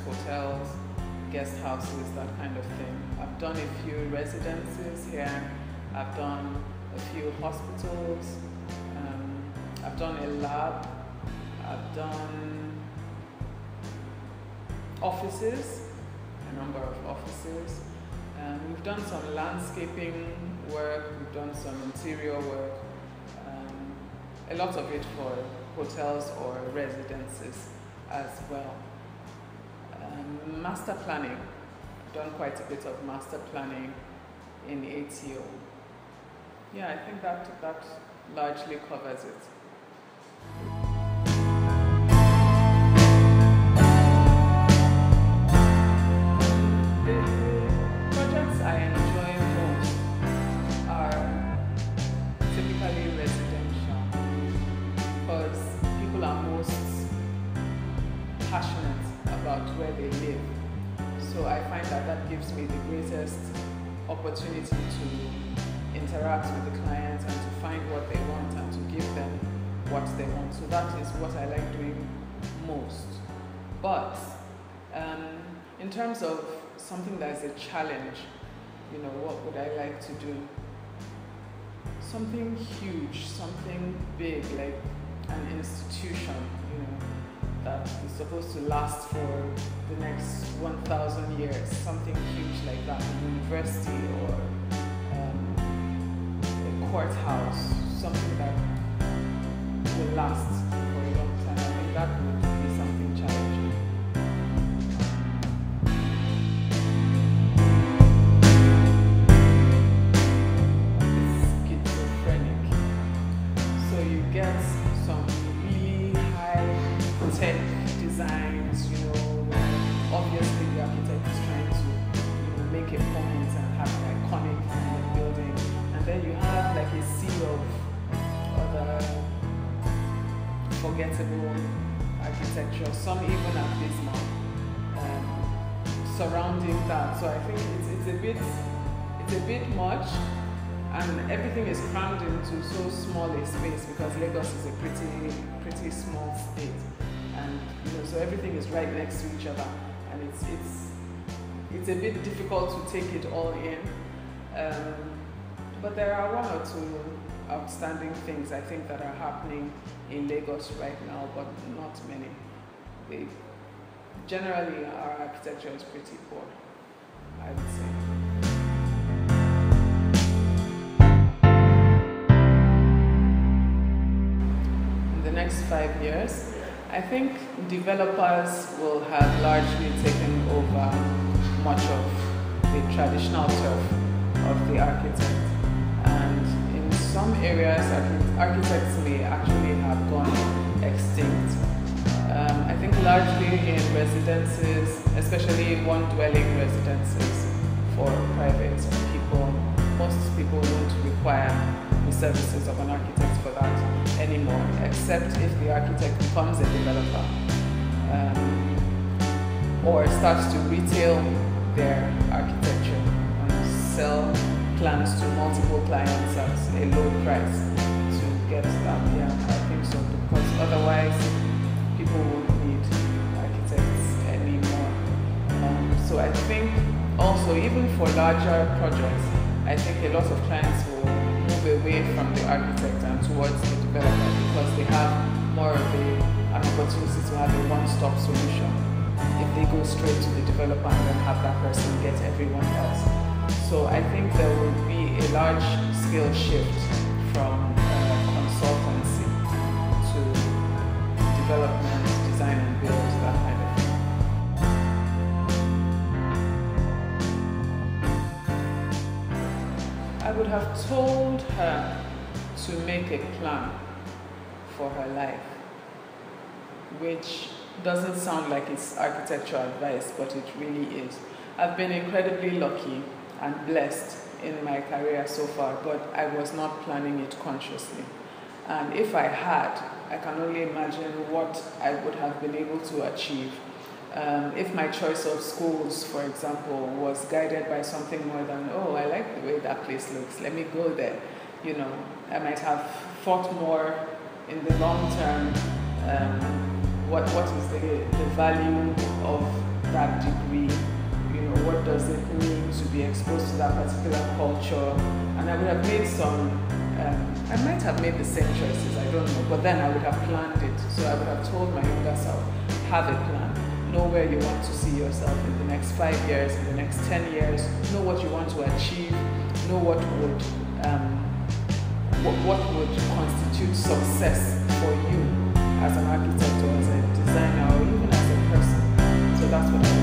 hotels, guest houses, that kind of thing. I've done a few residences here. I've done a few hospitals. I've done a lab. I've done offices, a number of offices. We've done some landscaping work. We've done some interior work. A lot of it for hotels or residences as well. Master planning. I've done quite a bit of master planning in ATO. Yeah, I think that largely covers it. The projects I enjoy most are typically residential because people are most passionate about where they live. So I find that gives me the greatest opportunity to interact with the clients and to find what they want and to give them what they want. So that is what I like doing most. But in terms of something that is a challenge, what would I like to do? Something huge, something big, like an institution, that is supposed to last for the next 1,000 years, something huge like that, a university or a courthouse, something that will last for a long time. I think that would be something challenging. It's schizophrenic. So you get some really high-tech designs, obviously the architect is trying to make a point and have an iconic kind of building, and then you have like a sea of other forgettable architecture, some even abysmal, surrounding that. So I think it's a bit much, and everything is crammed into so small a space because Lagos is a pretty small state, and so everything is right next to each other, and it's a bit difficult to take it all in. But there are one or two outstanding things I think that are happening in Lagos right now, but not many. Generally, our architecture is pretty poor, I would say. In the next 5 years, I think developers will have largely taken over much of the traditional turf of the architect. And in some areas, architects may actually have gone extinct. I think largely in residences, especially one-dwelling residences for private people, most people won't require the services of an architect for that anymore, except if the architect becomes a developer or starts to retail their architecture and sell plans to multiple clients at a low price to get that. Yeah, I think so, because otherwise people won't need architects anymore. So I think also, even for larger projects, I think a lot of clients will move away from the architect and towards the developer because they have more of an opportunity to have a one-stop solution if they go straight to the developer and then have that person get everyone else. So I think there will be a large-scale shift from consultancy to development, design and build, that kind of thing. I would have told her to make a plan for her life, which doesn't sound like it's architectural advice, but it really is. I've been incredibly lucky and blessed in my career so far, but I was not planning it consciously. And if I had, I can only imagine what I would have been able to achieve. If my choice of schools, for example, was guided by something more than, oh, I like the way that place looks, let me go there. I might have thought more in the long term, what is the value of be exposed to that particular culture, and I would have made some, I might have made the same choices, I don't know, but then I would have planned it. So I would have told my younger self, have a plan, know where you want to see yourself in the next 5 years, in the next 10 years, know what you want to achieve, know what would constitute success for you as an architect or as a designer or even as a person. So that's what I